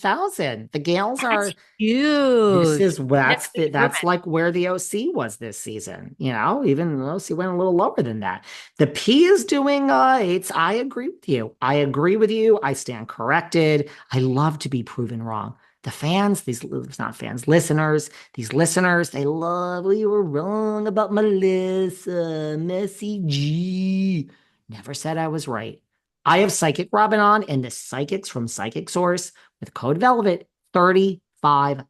5,000. The Gales That's are, this huge. is, That's the that's improvement. like where the OC was this season. Even the OC went a little lower than that. The P is doing, I agree with you. I agree with you. I stand corrected. I love to be proven wrong. The fans, these, it's not fans, listeners, these listeners, they love, you were wrong about Melissa, Messy G. Never said I was right. I have Psychic Robin on, and the psychics from Psychic Source with code Velvet, $35.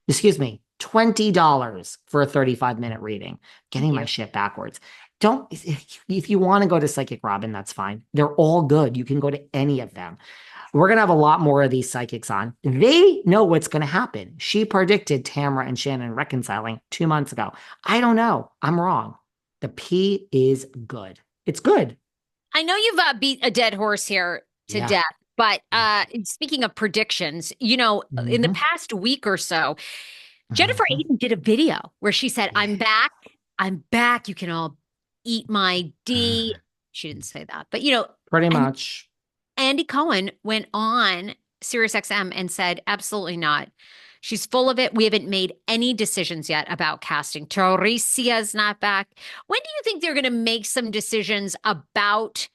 Excuse me, $20 for a 35-minute reading. Thank Getting my you. shit backwards. Don't, if you want to go to Psychic Robin, that's fine. They're all good. You can go to any of them. We're going to have a lot more of these psychics on. They know what's going to happen. She predicted Tamara and Shannon reconciling 2 months ago. I don't know. I'm wrong. The P is good. It's good. I know you've beat a dead horse here to Yeah. death, but speaking of predictions, in the Mhm. past week or so, Jennifer Mhm. Aydin did a video where she said, Yeah. "I'm back. I'm back. You can all eat my D." She didn't say that, but Pretty and much. Andy Cohen went on SiriusXM and said, absolutely not. She's full of it. We haven't made any decisions yet about casting. Taurisia's not back. When do you think they're going to make some decisions about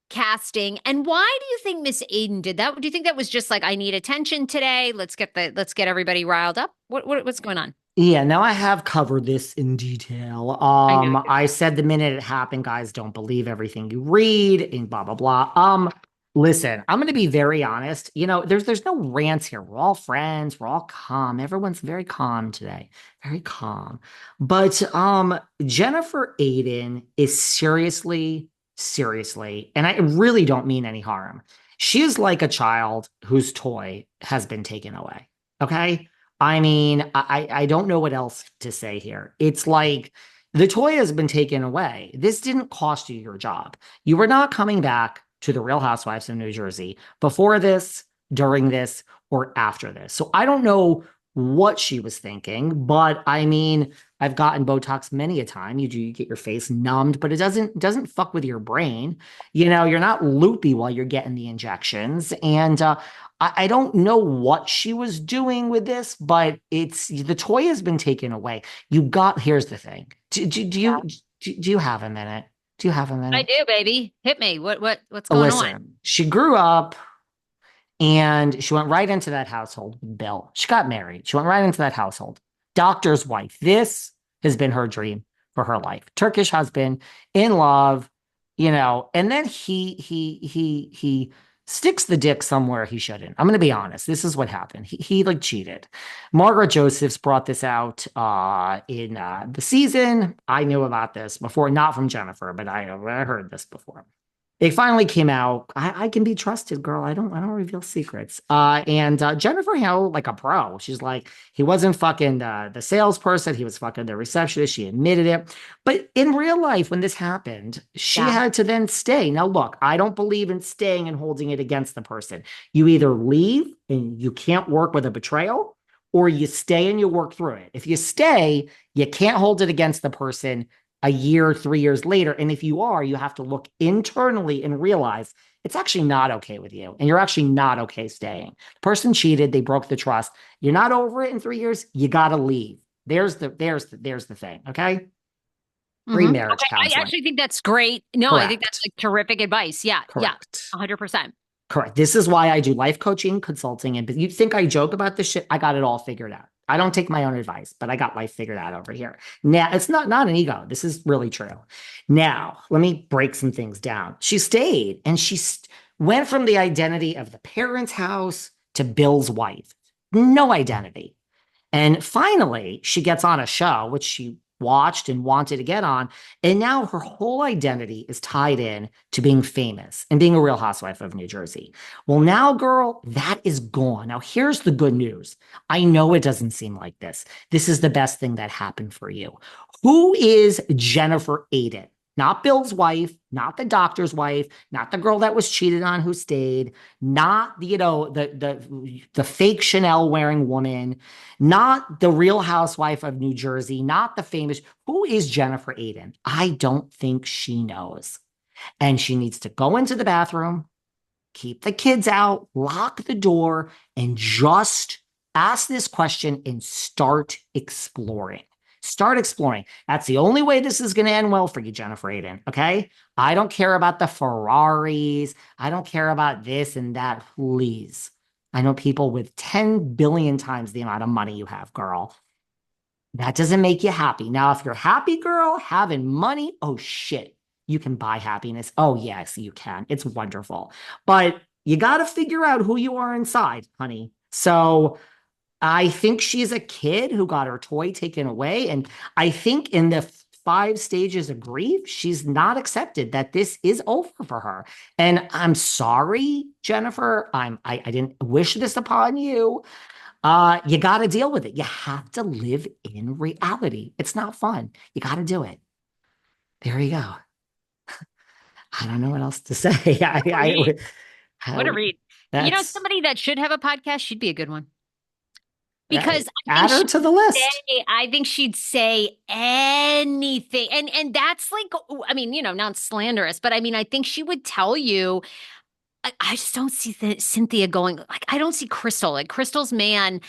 casting? And why do you think Miss Aiden did that? Do you think that was just like, I need attention today? Let's get everybody riled up. What's going on? Yeah, now I have covered this in detail. I know. I said the minute it happened, guys, don't believe everything you read and blah blah blah. Listen, I'm gonna be very honest. There's no rants here. We're all friends, we're all calm. Everyone's very calm today. Very calm. But Jennifer Aiden is seriously, and I really don't mean any harm. She is like a child whose toy has been taken away. Okay? I mean, I don't know what else to say here. It's like the toy has been taken away. This didn't cost you your job. You were not coming back to the Real Housewives of New Jersey before this, during this, or after this. So I don't know what she was thinking, but I mean, I've gotten Botox many a time. You get your face numbed, but it doesn't fuck with your brain. You're not loopy while you're getting the injections. And I don't know what she was doing with this, but the toy has been taken away. Here's the thing. Do you have a minute? Do you have a I minute? do, baby. Hit me. What's going on? Listen, she grew up and she went right into that household with Bill. She got married. She went right into that household. Doctor's wife. This has been her dream for her life. Turkish husband, in love, and then he sticks the dick somewhere he shouldn't. I'm gonna be honest. This is what happened. He like cheated. Margaret Josephs brought this out in the season. I knew about this before, not from Jennifer, but I heard this before. It finally came out. I can be trusted, girl. I don't reveal secrets. And Jennifer Hill, like a pro. She's like, he wasn't fucking the salesperson. He was fucking the receptionist. She admitted it. But in real life, when this happened, she Yeah. had to then stay. Now, look, I don't believe in staying and holding it against the person. You either leave and you can't work with a betrayal, or you stay and you work through it. If you stay, you can't hold it against the person a year, 3 years later. And if you are, you have to look internally and realize it's actually not okay with you. And you're actually not okay staying. The person cheated, they broke the trust. You're not over it in 3 years, you gotta leave. There's the thing. Okay. Pre-marriage Okay. I counseling. actually think that's great. No, I think that's Correct. like terrific advice. Yeah. Yeah. Correct. 100%. Correct. This is why I do life coaching, consulting, and you think I joke about this shit? I got it all figured out. I don't take my own advice, but I got life figured out over here. Now, it's not an ego. This is really true. Now, let me break some things down. She stayed and went from the identity of the parents' house to Bill's wife. No identity. And finally, she gets on a show, which she watched and wanted to get on. And now her whole identity is tied in to being famous and being a real housewife of New Jersey. Well, now, girl, that is gone. Now, here's the good news. I know it doesn't seem like this. This is the best thing that happened for you. Who is Jennifer Aydin? Not Bill's wife, not the doctor's wife, not the girl that was cheated on who stayed, not the fake Chanel wearing woman, not the Real Housewife of New Jersey, not the famous. Who is Jennifer Aydin? I don't think she knows. And she needs to go into the bathroom keep the kids out, lock the door, and just ask this question and start exploring. Start exploring. That's the only way this is going to end well for you, Jennifer Aydin. Okay. I don't care about the Ferraris. I don't care about this and that. Please. I know people with 10 billion times the amount of money you have, girl. That doesn't make you happy. Now, if you're happy, girl, having money, oh shit, you can buy happiness. Oh, yes, you can. It's wonderful. But you got to figure out who you are inside, honey. So I think she's a kid who got her toy taken away. And I think in the 5 stages of grief, she's not accepted that this is over for her. And I'm sorry, Jennifer. I didn't wish this upon you. You got to deal with it. You have to live in reality. It's not fun. You got to do it. There you go. I don't know what else to say. What a read. You know, That's somebody that should have a podcast, she'd be a good one. Because add her to the list. I think she'd say anything. And that's like, I mean, you know, not slanderous, but I mean, I think she would tell you. I just don't see Cynthia going, like, I don't see Crystal. Like, Crystal's man,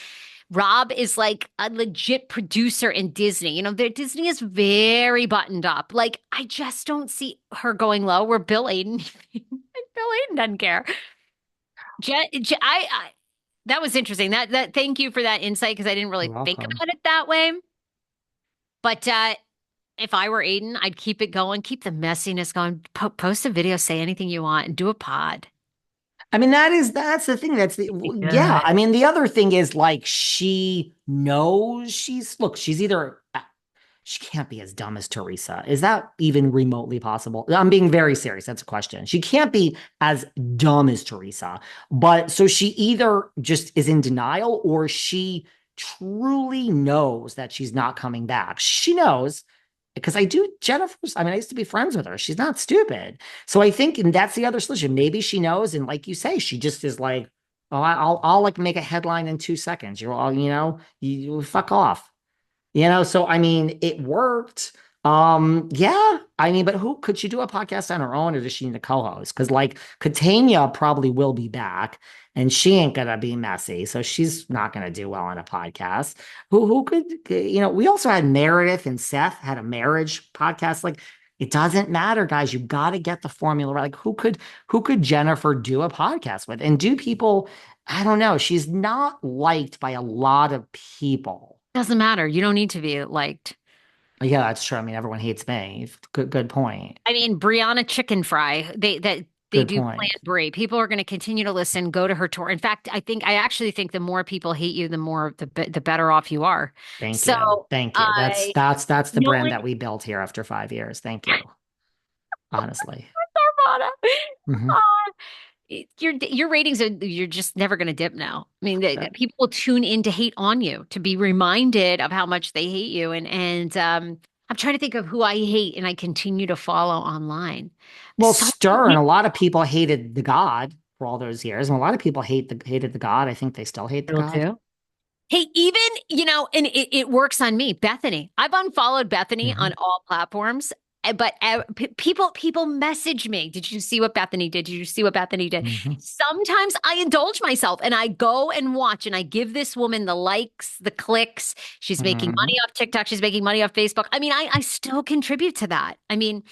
Rob, is like a legit producer in Disney. You know, Disney is very buttoned up. Like, I just don't see her going low where Bill Aydin, Bill Aydin doesn't care. That was interesting. Thank you for that insight because I didn't really You're think welcome. about it that way. But if I were Aydin, I'd keep it going, keep the messiness going, post a video, say anything you want, and do a pod. I mean, that's the thing. Yeah. I mean, the other thing is like she knows she's either she can't be as dumb as Teresa. Is that even remotely possible? I'm being very serious. That's a question. She can't be as dumb as Teresa. But so she either just is in denial or she truly knows that she's not coming back. She knows because I mean, I used to be friends with her. She's not stupid. So I think, and that's the other solution. Maybe she knows. And like you say, she just is like, oh, I'll like make a headline in 2 seconds. You're all, you fuck off. So I mean, it worked. Yeah, I mean, but who could she do a podcast on her own or does she need a co-host? Because like Catania probably will be back and she ain't gonna be messy, so she's not gonna do well on a podcast. Who could we also had Meredith and Seth had a marriage podcast. Like it doesn't matter, guys. You got to get the formula right. Like who could Jennifer do a podcast with? And do people, I don't know, she's not liked by a lot of people. Doesn't matter. You don't need to be liked. Yeah, that's true. I mean, everyone hates me. Good point. I mean, Brianna Chicken Fry, they Good do Plant point. Brie. People are going to continue to listen, go to her tour. In fact, I actually think the more people hate you, the better off you are. Thank you. So Thank you. I That's the brand knowing that we built here after 5 years. Thank you. Honestly. Armada, Hmm. your ratings you're just never going to dip now. I mean, Yeah. people will tune in to hate on you, to be reminded of how much they hate you. And I'm trying to think of who I hate and I continue to follow online. Well, So Stern, a lot of people hated the God for all those years, and a lot of people hated the God. I think they still hate the Will God. do. Hey, even, and it works on me, Bethany. I've unfollowed Bethany Hmm. on all platforms, but people message me. Did you see what Bethany did? Did you see what Bethany did? Hmm. Sometimes I indulge myself and I go and watch and I give this woman the likes, the clicks. She's making Hmm. money off TikTok. She's making money off Facebook. I mean, I still contribute to that. I mean,